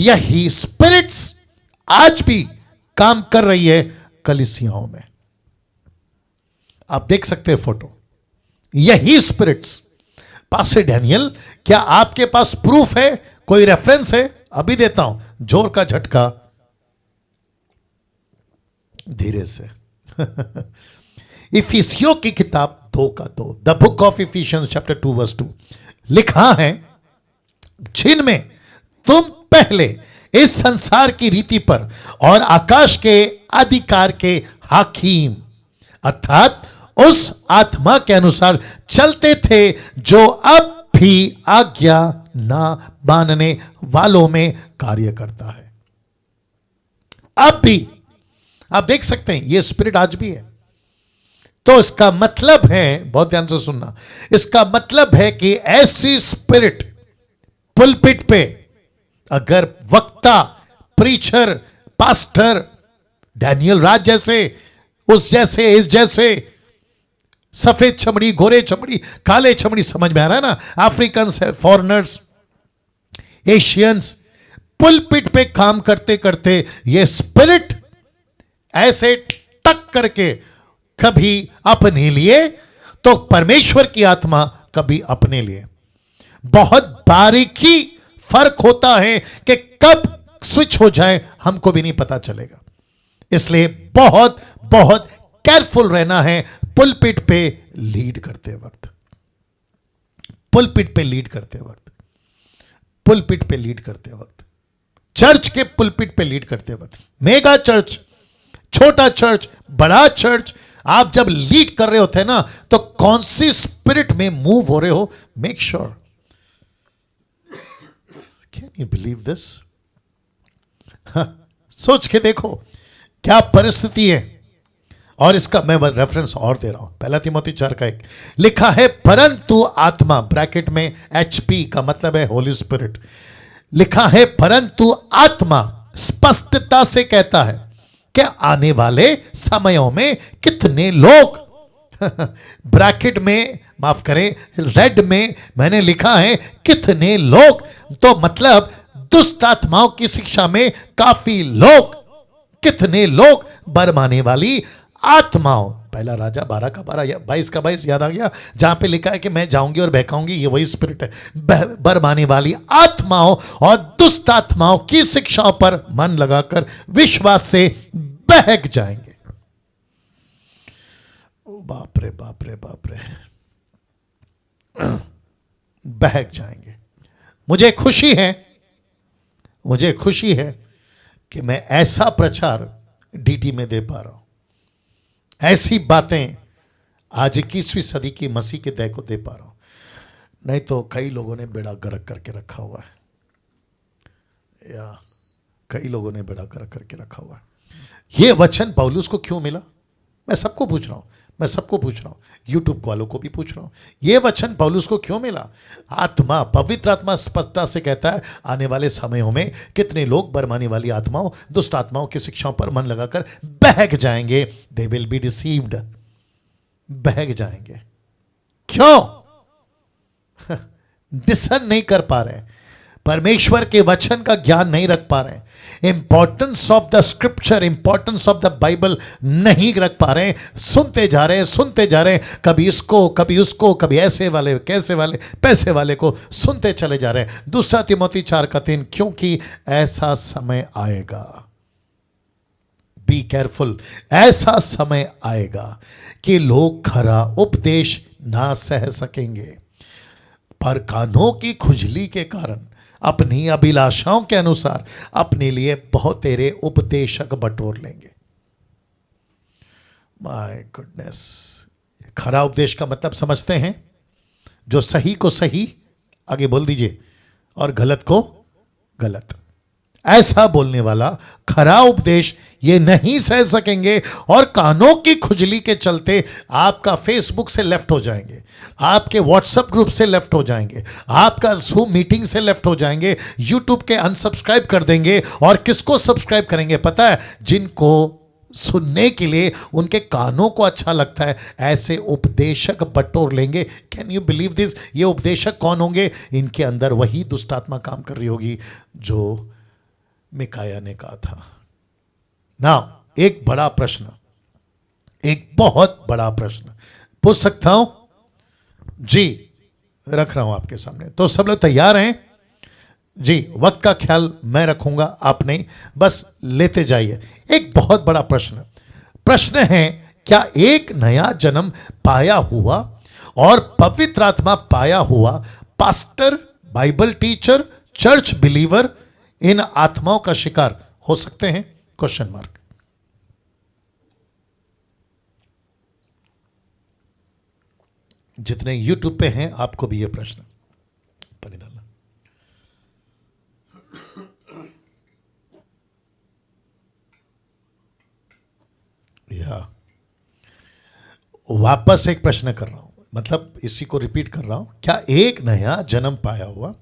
यही स्पिरिट्स आज भी काम कर रही है कलीसियाओं में। आप देख सकते हैं फोटो, यही स्पिरिट्स। पास्टर डैनियल, क्या आपके पास प्रूफ है, कोई रेफरेंस है? अभी देता हूं, जोर का झटका, धीरे से। इफिसियों की किताब 2:2, the book of efficiency chapter 2:2 लिखा है, जिनमें तुम पहले इस संसार की रीति पर और आकाश के अधिकार के हाकिम, अर्थात उस आत्मा के अनुसार चलते थे जो अब भी आज्ञा ना मानने वालों में कार्य करता है। अब भी आप देख सकते हैं ये स्पिरिट आज भी है। तो इसका मतलब है, बहुत ध्यान से सुनना, इसका मतलब है कि ऐसी स्पिरिट पुलपिट पे अगर वक्ता, प्रीचर, पास्टर डैनियल राज जैसे, उस जैसे, इस जैसे, सफेद चमड़ी, गोरे चमड़ी, काले चमड़ी, समझ में आ रहा है ना, अफ्रीकन्स है, फॉरेनर्स, एशियंस, पुलपिट पे काम करते करते ये स्पिरिट ऐसे टक करके कभी अपने लिए तो परमेश्वर की आत्मा कभी अपने लिए। बहुत बारीकी फर्क होता है कि कब स्विच हो जाए हमको भी नहीं पता चलेगा। इसलिए बहुत बहुत केयरफुल रहना है पुलपिट पे लीड करते वक्त, पुलपिट पे लीड करते वक्त, पुलपिट पे लीड करते वक्त, चर्च के पुलपिट पे लीड करते वक्त, मेगा चर्च, छोटा चर्च, बड़ा चर्च, आप जब लीड कर रहे होते हैं ना, तो कौन सी स्पिरिट में मूव हो रहे हो, make sure. Can you believe this? सोच के देखो क्या परिस्थिति है। और इसका मैं रेफरेंस और दे रहा हूं, 1 तीमुथी 4:1 लिखा है, परंतु आत्मा, ब्रैकेट में HP का मतलब है होली स्पिरिट, लिखा है परंतु आत्मा स्पष्टता से कहता है कि आने वाले समयों में कितने लोग ब्रैकेट में, माफ करें, रेड में मैंने लिखा है कितने लोग, तो मतलब दुष्ट आत्माओं की शिक्षा में काफी लोग, कितने लोग बरमाने वाली आत्माओं। पहला राजा 12:22 याद आ गया, जहां पे लिखा है कि मैं जाऊंगी और बहकाऊंगी, ये वही स्पिरिट है। बरमाने वाली आत्माओं और दुष्ट आत्माओं की शिक्षाओं पर मन लगाकर विश्वास से बहक जाएंगे। बाप रे बाप रे बाप रे, बहक जाएंगे। मुझे खुशी है कि मैं ऐसा प्रचार DT में दे पा रहा हूं, ऐसी बातें आज 21वीं सदी की मसीह के दय को दे पा रहा हूं। नहीं तो कई लोगों ने बेड़ा गर्क करके रखा हुआ है, या कई लोगों ने बेड़ा गर्क करके रखा हुआ है। यह वचन पौलुस को क्यों मिला? मैं सबको पूछ रहा हूं, यूट्यूब वालों को भी पूछ रहा हूं, यह वचन पौलुस को क्यों मिला? आत्मा, पवित्र आत्मा स्पष्टता से कहता है आने वाले समयों में कितने लोग बरमाने वाली आत्माओं, दुष्ट आत्माओं की शिक्षाओं पर मन लगाकर बहक जाएंगे। दे विल बी डिसीव्ड, बहक जाएंगे। क्यों? डिसन नहीं कर पा रहे, परमेश्वर के वचन का ज्ञान नहीं रख पा रहे, importance of the scripture, importance of the Bible नहीं रख पा रहे, सुनते जा रहे हैं, कभी इसको कभी उसको, कभी ऐसे वाले, कैसे वाले, पैसे वाले को सुनते चले जा रहे हैं। 2 तीमुथी 4:3, क्योंकि ऐसा समय आएगा, बी केयरफुल, ऐसा समय आएगा कि लोग खरा उपदेश ना सह सकेंगे, पर कानों की खुजली के कारण अपनी अभिलाषाओं के अनुसार अपने लिए बहुतेरे उपदेशक बटोर लेंगे। माय गुडनेस, खरा उपदेश का मतलब समझते हैं? जो सही को सही, आगे बोल दीजिए, और गलत को गलत, ऐसा बोलने वाला खरा उपदेश ये नहीं सह सकेंगे, और कानों की खुजली के चलते आपका फेसबुक से लेफ्ट हो जाएंगे, आपके व्हाट्सएप ग्रुप से लेफ्ट हो जाएंगे, आपका जूम मीटिंग से लेफ्ट हो जाएंगे, यूट्यूब के अनसब्सक्राइब कर देंगे। और किसको सब्सक्राइब करेंगे पता है? जिनको सुनने के लिए उनके कानों को अच्छा लगता है, ऐसे उपदेशक बटोर लेंगे। Can you believe this? ये उपदेशक कौन होंगे? इनके अंदर वही दुष्ट आत्मा काम कर रही होगी जो मिकाया ने कहा था। नाउ एक बड़ा प्रश्न, एक बहुत बड़ा प्रश्न पूछ सकता हूं? जी, रख रहा हूं आपके सामने। तो सब लोग तैयार हैं? जी, वक्त का ख्याल मैं रखूंगा, आप नहीं, बस लेते जाइए। एक बहुत बड़ा प्रश्न है, क्या एक नया जन्म पाया हुआ और पवित्र आत्मा पाया हुआ pastor, Bible teacher, church believer in आत्माओं का शिकार हो सकते हैं? Question mark. जितने यूट्यूब पे हैं आपको भी यह प्रश्न पानी डालना। या वापस एक प्रश्न कर रहा हूं, मतलब इसी को रिपीट कर रहा हूं। क्या एक नया जन्म पाया हुआ,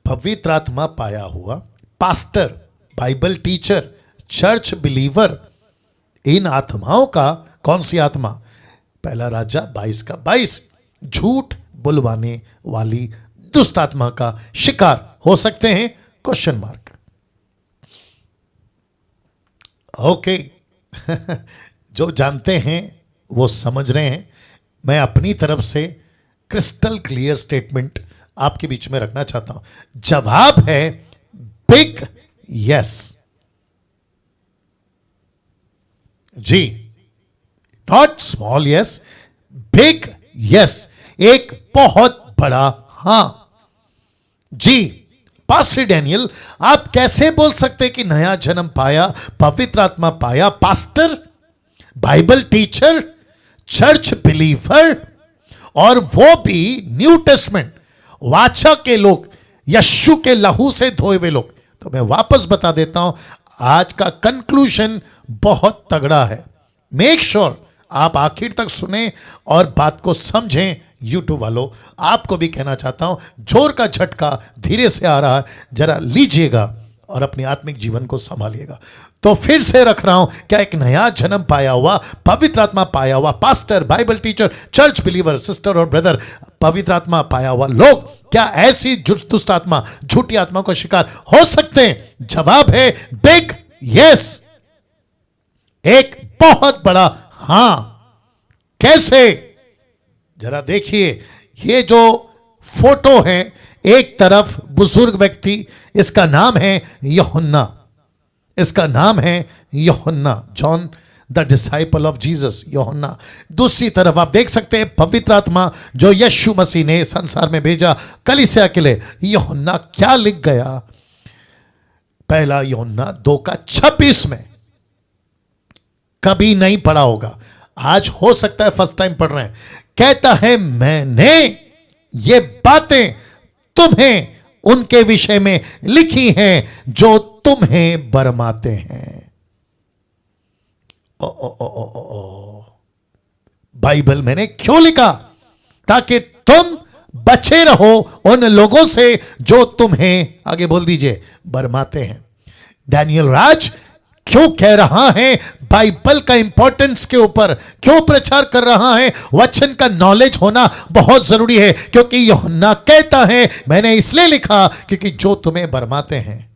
पवित्र आत्मा पाया हुआ pastor, Bible teacher, church believer in आत्माओं का, कौन सी आत्मा? पहला राजा 22 का 22, झूठ बुलवाने वाली दुष्ट आत्मा का शिकार हो सकते हैं? Question mark. ओके जो जानते हैं वो समझ रहे हैं। मैं अपनी तरफ से क्रिस्टल क्लियर स्टेटमेंट आपके बीच में रखना चाहता हूं। जवाब है बिग यस। जी, not small yes, big yes, एक बहुत बड़ा हां। जी, पास्टर डैनियल, आप कैसे बोल सकते कि नया जन्म पाया, पवित्र आत्मा पाया, pastor, Bible teacher, church believer, और वो भी न्यू टेस्टमेंट वाचा के लोग, यीशु के लहू से धोए हुए लोग? तो मैं वापस बता देता हूं, आज का कंक्लूजन बहुत तगड़ा है। मेक श्योर आप आखिर तक सुने और बात को समझें। यूट्यूब वालों, आपको भी कहना चाहता हूं, जोर का झटका धीरे से आ रहा है, जरा लीजिएगा और अपने आत्मिक जीवन को संभालिएगा। तो फिर से रख रहा हूं, क्या एक नया जन्म पाया हुआ, पवित्र आत्मा पाया हुआ pastor, Bible teacher, church believer, sister और ब्रदर, पवित्र आत्मा पाया हुआ लोग, क्या ऐसी दुष्ट आत्मा, झूठी आत्मा का शिकार हो सकते हैं? जवाब है बिग यस, एक बहुत बड़ा हां। कैसे? जरा देखिए, ये जो फोटो है, एक तरफ बुजुर्ग व्यक्ति, इसका नाम है यूहन्ना, इसका नाम है यूहन्ना, John the disciple of Jesus, यूहन्ना। दूसरी तरफ आप देख सकते हैं पवित्र आत्मा जो यीशु मसीह ने संसार में भेजा कलीसिया के लिए। यूहन्ना क्या लिख गया? पहला यूहन्ना 2:26 में, कभी नहीं पढ़ा होगा, आज हो सकता है फर्स्ट टाइम पढ़ रहे हैं। कहता है, मैंने ये बातें तुम्हें उनके विषय में लिखी हैं जो तुम्हें बरमाते हैं। बाइबल मैंने क्यों लिखा? ताकि तुम बचे रहो उन लोगों से जो तुम्हें, आगे बोल दीजिए, बरमाते हैं। डैनियल राज क्यों कह रहा है बाइबल का इंपॉर्टेंस के ऊपर, क्यों प्रचार कर रहा है? वचन का नॉलेज होना बहुत जरूरी है, क्योंकि यूहन्ना कहता है, मैंने इसलिए लिखा क्योंकि जो तुम्हें बरमाते हैं।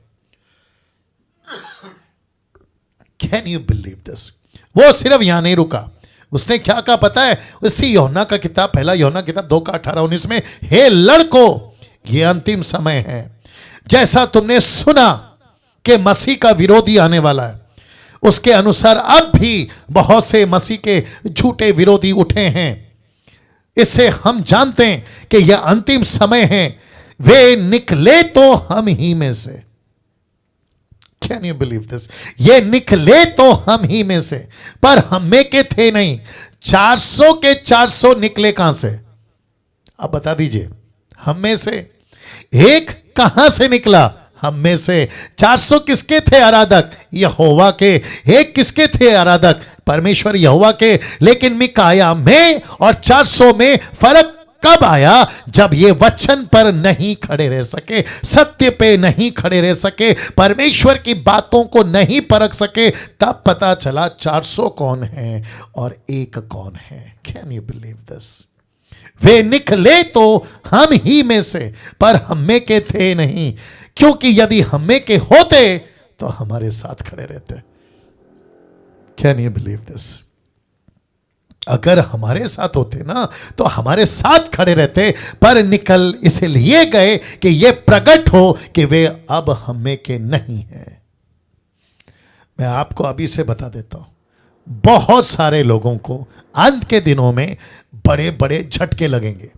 Can you believe this? वो सिर्फ यहां नहीं रुका, उसने क्या कहा पता है? उसी यूहन्ना का किताब, पहला यूहन्ना किताब 2:18-19 में, हे लड़कों, ये अंतिम समय है, जैसा तुमने सुना कि मसीह का विरोधी आने वाला है, उसके अनुसार अब भी बहुत से मसीह के झूठे विरोधी उठे हैं। इससे हम जानते हैं कि यह अंतिम समय है। वे निकले तो हम ही में से। Can you believe this? ये निकले तो हम ही में से, पर हम में के थे नहीं। 400 के 400 निकले कहां से? अब बता दीजिए। हम में से। एक कहां से निकला? हम में से। 400 किसके थे आराधक? यहोवा के। एक किसके थे आराधक? परमेश्वर यहोवा के। लेकिन मिकाया में और 400 में फर्क कब आया? जब ये वचन पर नहीं खड़े रह सके, सत्य पे नहीं खड़े रह सके, परमेश्वर की बातों को नहीं परख सके, तब पता चला 400 कौन है और एक कौन है। Can you believe this? वे निकले तो हम ही में से, पर हम में के थे नहीं, क्योंकि यदि हम में के होते तो हमारे साथ खड़े रहते। Can you believe this? अगर हमारे साथ होते ना तो हमारे साथ खड़े रहते, पर निकल इसलिए गए कि ये प्रकट हो कि वे अब हमें के नहीं हैं। मैं आपको अभी से बता देता हूं, बहुत सारे लोगों को अंत के दिनों में बड़े बड़े झटके लगेंगे,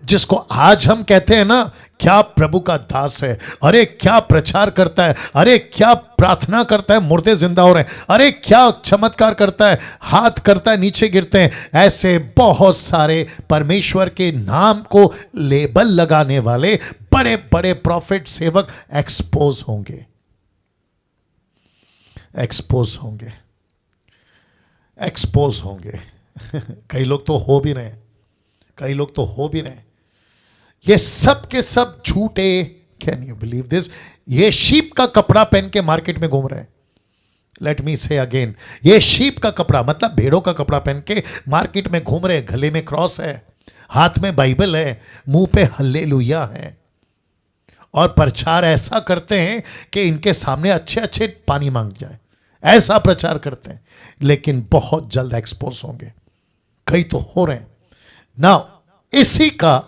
जिसको आज हम कहते हैं ना, क्या प्रभु का दास है, अरे क्या प्रचार करता है, अरे क्या प्रार्थना करता है, मुर्दे जिंदा हो रहे हैं, अरे क्या चमत्कार करता है, हाथ करता है नीचे गिरते हैं। ऐसे बहुत सारे परमेश्वर के नाम को लेबल लगाने वाले बड़े बड़े प्रॉफिट सेवक एक्सपोज होंगे, एक्सपोज होंगे, एक्सपोज होंगे। कई लोग तो हो भी रहे हैं, कई लोग तो हो भी रहे हैं। ये सब के सब झूठे। Can you believe this? ये शीप का कपड़ा पहन के मार्केट में घूम रहे हैं। लेट मी से अगेन, ये शीप का कपड़ा मतलब भेड़ों का कपड़ा पहन के मार्केट में घूम रहे हैं। गले में क्रॉस है, हाथ में बाइबल है, मुंह पे हल्लेलुया है, और प्रचार ऐसा करते हैं कि इनके सामने अच्छे अच्छे पानी मांग जाए, ऐसा प्रचार करते हैं। लेकिन बहुत जल्द एक्सपोज होंगे, कई तो हो रहे हैं ना। इसी का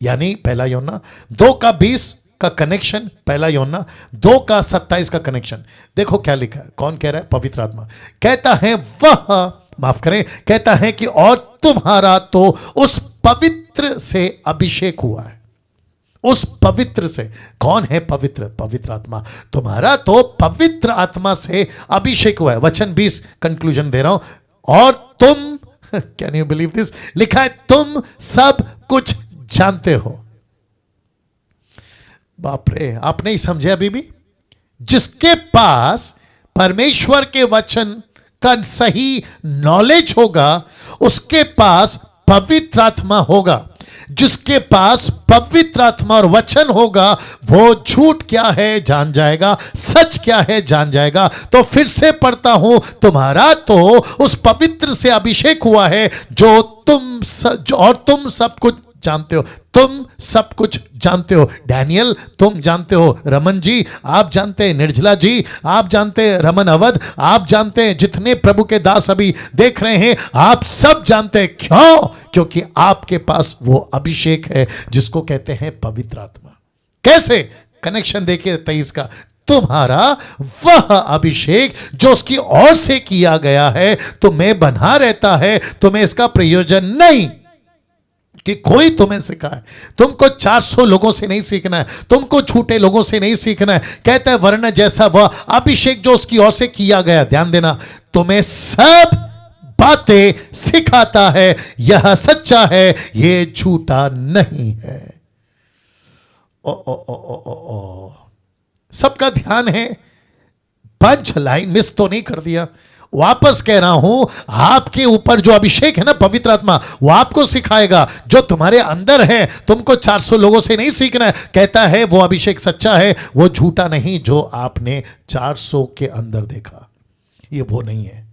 यानी पहला यूहन्ना 2:20 का कनेक्शन, पहला यूहन्ना 2:27 का कनेक्शन देखो क्या लिखा है। कौन कह रहा है? पवित्र आत्मा कहता है, वह माफ करें, कहता है कि और तुम्हारा तो उस पवित्र से अभिषेक हुआ है। उस पवित्र से, कौन है पवित्र? पवित्र आत्मा। तुम्हारा तो पवित्र आत्मा से अभिषेक हुआ है। वचन 20 कंक्लूजन दे रहा हूं। और तुम, कैन यू बिलीव दिस, लिखा है तुम सब कुछ जानते हो। बाप रे, आप नहीं समझे अभी भी? जिसके पास परमेश्वर के वचन का सही नॉलेज होगा, उसके पास पवित्र आत्मा होगा। जिसके पास पवित्र आत्मा और वचन होगा, वो झूठ क्या है जान जाएगा, सच क्या है जान जाएगा। तो फिर से पढ़ता हूं, तुम्हारा तो उस पवित्र से अभिषेक हुआ है जो और तुम सब कुछ जानते हो। तुम सब कुछ जानते हो। डैनियल तुम जानते हो, रमन जी आप जानते हैं, निर्जला जी आप जानते हैं, रमन अवध आप जानते हैं, जितने प्रभु के दास अभी देख रहे हैं आप सब जानते हैं। क्यों? क्योंकि आपके पास वो अभिषेक है जिसको कहते हैं पवित्र आत्मा। कैसे? कनेक्शन देखिए 23 का। तुम्हारा वह अभिषेक जो उसकी ओर से किया गया है तुम्हें बना रहता है, तुम्हें इसका प्रयोजन नहीं कि कोई तुम्हें सिखाए। तुमको 400 लोगों से नहीं सीखना है, तुमको झूठे लोगों से नहीं सीखना है। कहता है वरना जैसा वह अभिषेक जो उसकी ओर से किया गया, ध्यान देना, तुम्हें सब बातें सिखाता है। यह सच्चा है, यह झूठा नहीं है। ओ ओ ओ ओ ओ ओ सबका ध्यान है। पंच लाइन मिस तो नहीं कर दिया। वापस कह रहा हूं, आपके ऊपर जो अभिषेक है ना पवित्र आत्मा, वो आपको सिखाएगा जो तुम्हारे अंदर है। तुमको 400 लोगों से नहीं सीखना है। कहता है वो अभिषेक सच्चा है, वो झूठा नहीं। जो आपने 400 के अंदर देखा, ये वो नहीं है,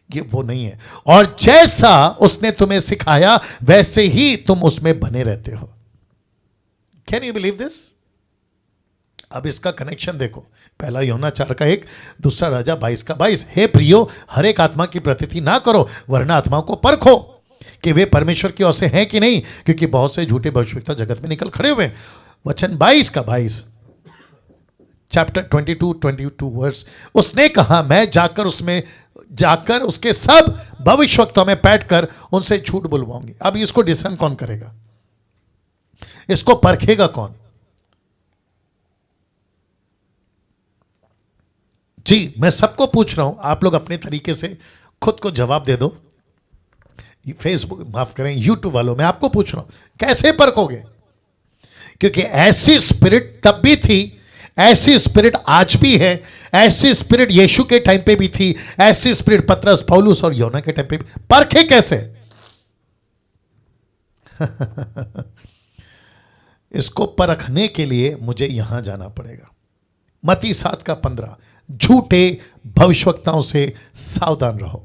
ये वो नहीं है। और जैसा उसने तुम्हें सिखाया वैसे ही तुम उसमें बने रहते हो। Can you believe this? अब इसका कनेक्शन देखो। पहला यूहन्ना 4:1, दूसरा राजा 22:22। हे प्रियो, हर एक आत्मा की प्रतीति ना करो, वरना आत्माओं को परखो कि वे परमेश्वर की ओर से हैं कि नहीं, क्योंकि बहुत से झूठे भविष्यवक्ता जगत में निकल खड़े हुए। वचन 22:22, चैप्टर 22 वर्स। उसने कहा मैं जाकर उसके सब भविष्यवक्ताओं में बैठकर उनसे झूठ बुलवाऊंगी। अब इसको डिसन कौन करेगा? इसको परखेगा कौन? जी मैं सबको पूछ रहा हूं, आप लोग अपने तरीके से खुद को जवाब दे दो। फेसबुक माफ करें, यूट्यूब वालों, मैं आपको पूछ रहा हूं कैसे परखोगे? क्योंकि ऐसी स्पिरिट तब भी थी, ऐसी स्पिरिट आज भी है, ऐसी स्पिरिट यीशु के टाइम पे भी थी, ऐसी स्पिरिट पतरस, पौलुस और योना के टाइम पे भी। परखे कैसे? इसको परखने के लिए मुझे यहां जाना पड़ेगा। मत्ती 7:15, झूठे भविष्यवक्ताओं से सावधान रहो।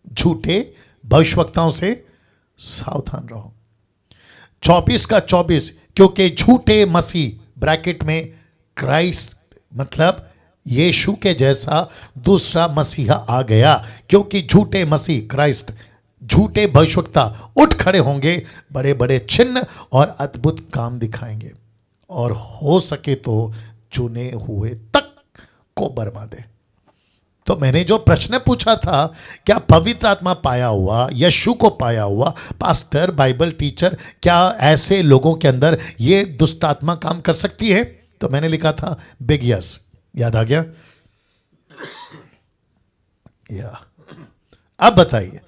झूठे भविष्यवक्ताओं से सावधान रहो। 24:24, क्योंकि झूठे मसीह ब्रैकेट में क्राइस्ट मतलब यीशु के जैसा दूसरा मसीहा आ गया, क्योंकि झूठे मसीह क्राइस्ट, झूठे भविष्यवक्ता उठ खड़े होंगे, बड़े बड़े चिन्ह और अद्भुत काम दिखाएंगे, और हो सके तो चुने हुए तक को बर्बादे। तो मैंने जो प्रश्न पूछा था, क्या पवित्र आत्मा पाया हुआ, यीशु को पाया हुआ पास्टर, बाइबल टीचर, क्या ऐसे लोगों के अंदर ये दुष्ट आत्मा काम कर सकती है? तो मैंने लिखा था बिग यस। याद आ गया? या अब बताइए,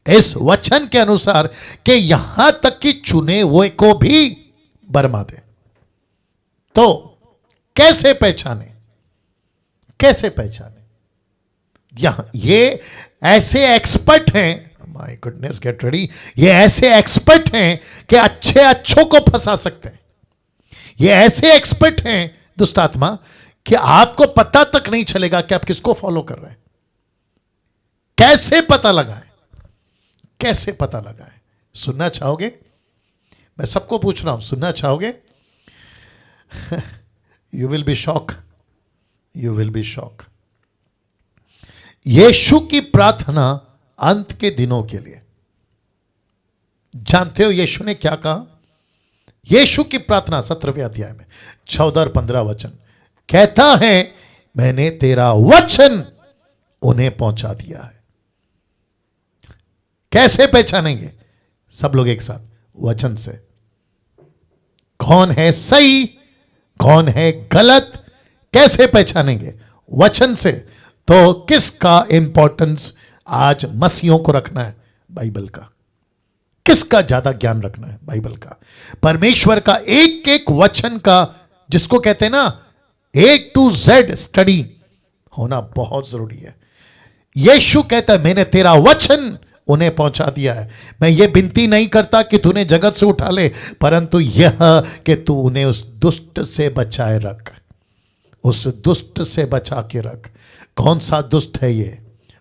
इस वचन के अनुसार कि यहां तक कि चुने हुए को भी बर्बादे, तो कैसे पहचाने? कैसे पहचाने? यहां ये ऐसे एक्सपर्ट हैं, माय गुडनेस गेट रेडी, ये ऐसे एक्सपर्ट हैं कि अच्छे अच्छों को फंसा सकते हैं। ये ऐसे एक्सपर्ट हैं दुष्ट आत्मा कि आपको पता तक नहीं चलेगा कि आप किसको फॉलो कर रहे हैं। कैसे पता लगाएं? कैसे पता लगाएं? सुनना चाहोगे? मैं सबको पूछ रहा हूं, सुनना चाहोगे? You will be shock, you will be shock. यीशु की प्रार्थना अंत के दिनों के लिए, जानते हो यीशु ने क्या कहा? यीशु की प्रार्थना 17वें अध्याय में 14 और 15 वचन कहता है, मैंने तेरा वचन उन्हें पहुंचा दिया है। कैसे पहचानेंगे? सब लोग एक साथ, वचन से। कौन है सही, कौन है गलत, कैसे पहचानेंगे? वचन से। तो किसका इंपॉर्टेंस आज मसीहों को रखना है? बाइबल का। किसका ज्यादा ज्ञान रखना है? बाइबल का। परमेश्वर का एक एक वचन का, जिसको कहते हैं ना A to Z स्टडी होना बहुत जरूरी है। यीशु कहता है, मैंने तेरा वचन उन्हें पहुंचा दिया है। मैं ये विनती नहीं करता कि तूने जगत से उठा ले, परंतु यह कि तू उन्हें उस दुष्ट से बचाए रख, उस दुष्ट से बचा के रख। कौन सा दुष्ट है ये?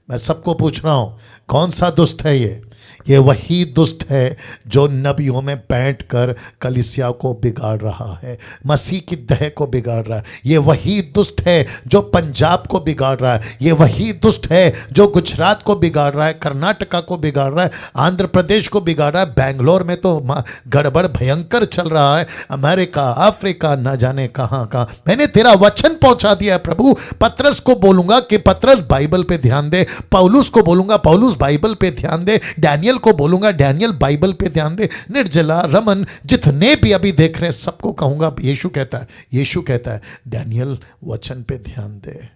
मैं सबको पूछ रहा हूं, कौन सा दुष्ट है ये? ये वही दुष्ट है जो नबियों में बैठकर कलीसिया को बिगाड़ रहा है, मसीह की देह को बिगाड़ रहा है। ये वही दुष्ट है जो पंजाब को बिगाड़ रहा है। ये वही दुष्ट है जो गुजरात को बिगाड़ रहा है, कर्नाटका को बिगाड़ रहा है, आंध्र प्रदेश को बिगाड़ रहा है। बेंगलोर में तो गड़बड़ भयंकर चल रहा है, अमेरिका, अफ्रीका, न जाने कहां कहां। मैंने तेरा वचन पहुंचा दिया है प्रभु। पतरस को बोलूंगा कि पतरस बाइबल पे ध्यान दे, पौलुस को बोलूंगा पौलुस बाइबल पे ध्यान दे, डैनियल को बोलूंगा डैनियल बाइबल पे ध्यान दे, निर्जला, रमन, जितने भी अभी देख रहे हैं सबको कहूंगा, यीशु कहता है डैनियल वचन पे ध्यान दे,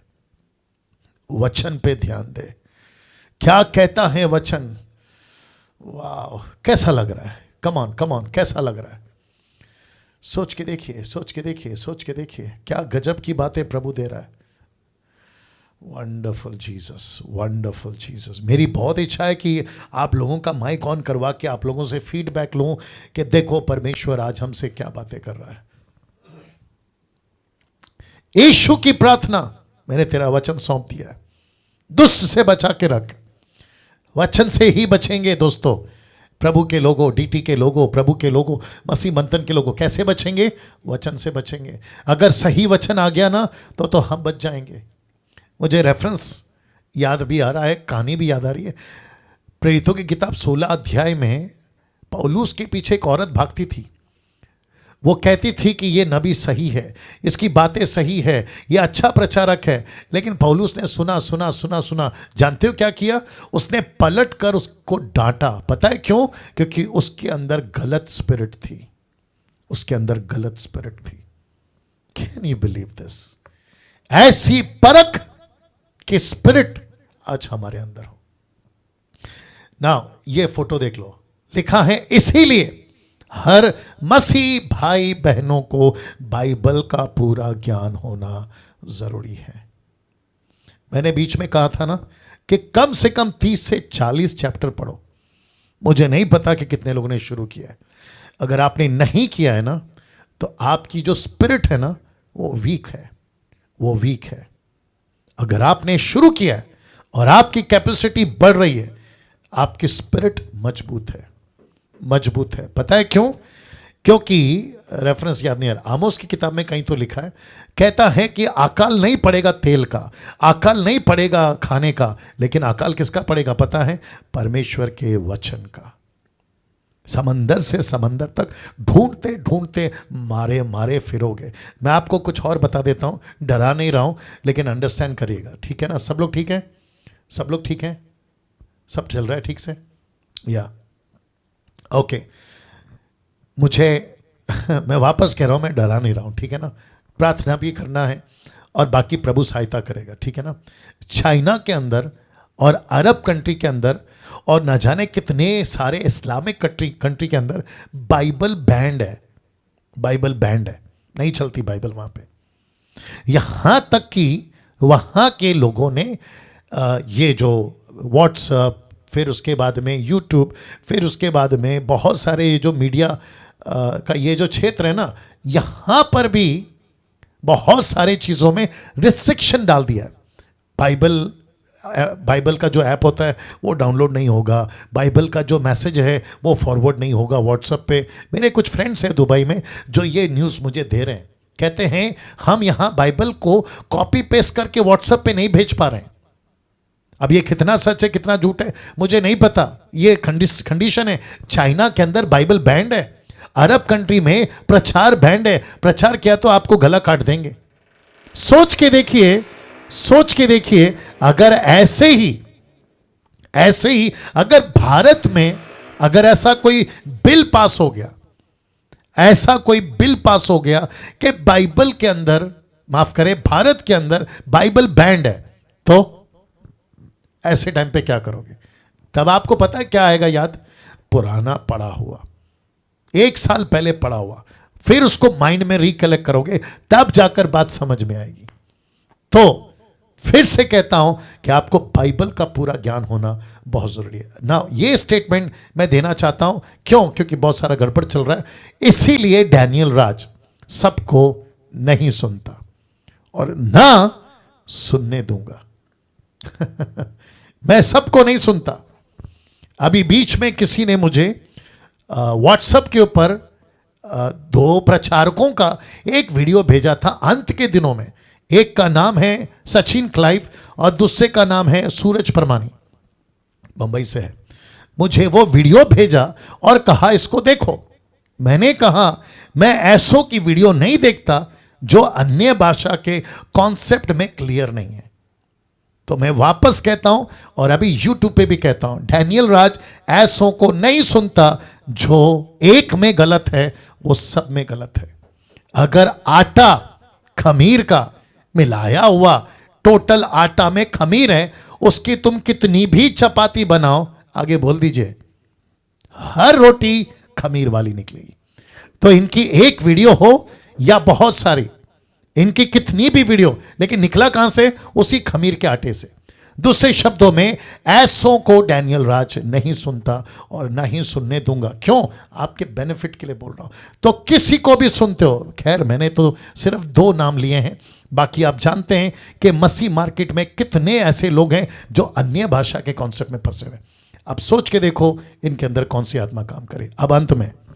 वचन पे ध्यान दे। क्या कहता है वचन? वाह, कैसा लग रहा है? कम ऑन, कैसा लग रहा है? सोच के देखिए, सोच के देखिए, सोच के देखिए, क्या गजब की बातें प्रभु दे रहा है। Wonderful Jesus, wonderful Jesus. मेरी बहुत इच्छा है कि आप लोगों का माइक ऑन करवा के आप लोगों से फीडबैक लूं कि देखो परमेश्वर आज हमसे क्या बातें कर रहा है। यीशु की प्रार्थना, मैंने तेरा वचन सौंप दिया है, दुष्ट से बचा के रख। वचन से ही बचेंगे दोस्तों। प्रभु के लोगों, डीटी के लोगों, प्रभु के लोगों, मसीह मंथन के लोगों, कैसे बचेंगे? वचन से बचेंगे। अगर सही वचन आ गया ना तो हम बच जाएंगे। मुझे रेफरेंस याद भी आ रहा है, कहानी भी याद आ रही है। प्रेरितों की किताब 16 अध्याय में पौलुस के पीछे एक औरत भागती थी। वो कहती थी कि ये नबी सही है, इसकी बातें सही है, ये अच्छा प्रचारक है। लेकिन पौलुस ने सुना सुना सुना सुना, जानते हो क्या किया? उसने पलट कर उसको डांटा। पता है क्यों? क्योंकि उसके अंदर गलत स्पिरिट थी, उसके अंदर गलत स्पिरिट थी। Can you believe this? ऐसी परख कि स्पिरिट आज हमारे अंदर हो ना। ये फोटो देख लो, लिखा है इसीलिए हर मसीह भाई बहनों को बाइबल का पूरा ज्ञान होना जरूरी है। मैंने बीच में कहा था ना कि कम से कम 30 से 40 चैप्टर पढ़ो। मुझे नहीं पता कि कितने लोगों ने शुरू किया है। अगर आपने नहीं किया है ना तो आपकी जो स्पिरिट है ना वो वीक है, वो वीक है। अगर आपने शुरू किया है और आपकी कैपेसिटी बढ़ रही है, आपकी स्पिरिट मजबूत है, मजबूत है। पता है क्यों? क्योंकि रेफरेंस याद नहीं आ रहा, आमोस की किताब में कहीं तो लिखा है, कहता है कि अकाल नहीं पड़ेगा तेल का, अकाल नहीं पड़ेगा खाने का, लेकिन अकाल किसका पड़ेगा पता है? परमेश्वर के वचन का। समंदर से समंदर तक ढूंढते ढूंढते मारे मारे फिरोगे। मैं आपको कुछ और बता देता हूं, डरा नहीं रहा हूं, लेकिन अंडरस्टैंड करिएगा, ठीक है ना? सब लोग ठीक है? सब लोग ठीक है? सब चल रहा है ठीक से? या ओके। मुझे मैं वापस कह रहा हूं, मैं डरा नहीं रहा हूं, ठीक है ना? प्रार्थना भी करना है और बाकी प्रभु सहायता करेगा, ठीक है ना? चाइना के अंदर और अरब कंट्री के अंदर और न जाने कितने सारे इस्लामिक कंट्री के अंदर बाइबल बैंड है, बाइबल बैंड है, नहीं चलती बाइबल वहाँ पे। यहाँ तक कि वहाँ के लोगों ने ये जो व्हाट्सएप, फिर उसके बाद में यूट्यूब, फिर उसके बाद में बहुत सारे ये जो मीडिया का ये जो क्षेत्र है ना, यहाँ पर भी बहुत सारे चीज़ों में रिस्ट्रिक्शन डाल दिया है। बाइबल का जो ऐप होता है वो डाउनलोड नहीं होगा, बाइबल का जो मैसेज है वो फॉरवर्ड नहीं होगा व्हाट्सएप पे। मेरे कुछ फ्रेंड्स हैं दुबई में जो ये न्यूज़ मुझे दे रहे हैं, कहते हैं हम यहाँ बाइबल को कॉपी पेस्ट करके व्हाट्सएप पे नहीं भेज पा रहे हैं। अब ये कितना सच है कितना झूठ है मुझे नहीं पता, ये कंडीशन है। चाइना के अंदर बाइबल बैंड है, अरब कंट्री में प्रचार बैंड है, प्रचार किया तो आपको गला काट देंगे। सोच के देखिए, सोच के देखिए, अगर ऐसे ही अगर भारत में अगर ऐसा कोई बिल पास हो गया, ऐसा कोई बिल पास हो गया कि बाइबल के अंदर, माफ करें, भारत के अंदर बाइबल बैंड है, तो ऐसे टाइम पे क्या करोगे? तब आपको पता है क्या आएगा याद? पुराना पड़ा हुआ, 1 साल पहले पड़ा हुआ, फिर उसको माइंड में रिकलेक्ट करोगे, तब जाकर बात समझ में आएगी। तो फिर से कहता हूं कि आपको बाइबल का पूरा ज्ञान होना बहुत जरूरी है ना। ये स्टेटमेंट मैं देना चाहता हूं, क्यों? क्योंकि बहुत सारा गड़बड़ चल रहा है, इसीलिए डैनियल राज सबको नहीं सुनता और ना सुनने दूंगा। मैं सबको नहीं सुनता। अभी बीच में किसी ने मुझे व्हाट्सएप के ऊपर 2 प्रचारकों का एक वीडियो भेजा था अंत के दिनों में। एक का नाम है सचिन क्लाइव और दूसरे का नाम है सूरज परमानी, मुंबई से है। मुझे वो वीडियो भेजा और कहा इसको देखो। मैंने कहा मैं ऐसों की वीडियो नहीं देखता जो अन्य भाषा के कॉन्सेप्ट में क्लियर नहीं है। तो मैं वापस कहता हूं और अभी यूट्यूब पे भी कहता हूं, डैनियल राज ऐसों को नहीं सुनता जो एक में गलत है वो सब में गलत है। अगर आटा खमीर का मिलाया हुआ टोटल आटा में खमीर है, उसकी तुम कितनी भी चपाती बनाओ, आगे बोल दीजिए, हर रोटी खमीर वाली निकलेगी। तो इनकी एक वीडियो हो या बहुत सारी, इनकी कितनी भी वीडियो, लेकिन निकला कहां से? उसी खमीर के आटे से। दूसरे शब्दों में ऐसों को डैनियल राज नहीं सुनता और ना ही सुनने दूंगा। क्यों? आपके बेनिफिट के लिए बोल रहा हूं। तो किसी को भी सुनते हो, खैर मैंने तो सिर्फ 2 नाम लिए हैं, बाकी आप जानते हैं कि मसीह मार्केट में कितने ऐसे लोग हैं जो अन्य भाषा के कॉन्सेप्ट में फंसे हुए। अब सोच के देखो इनके अंदर कौन सी आत्मा काम करे। अब अंत में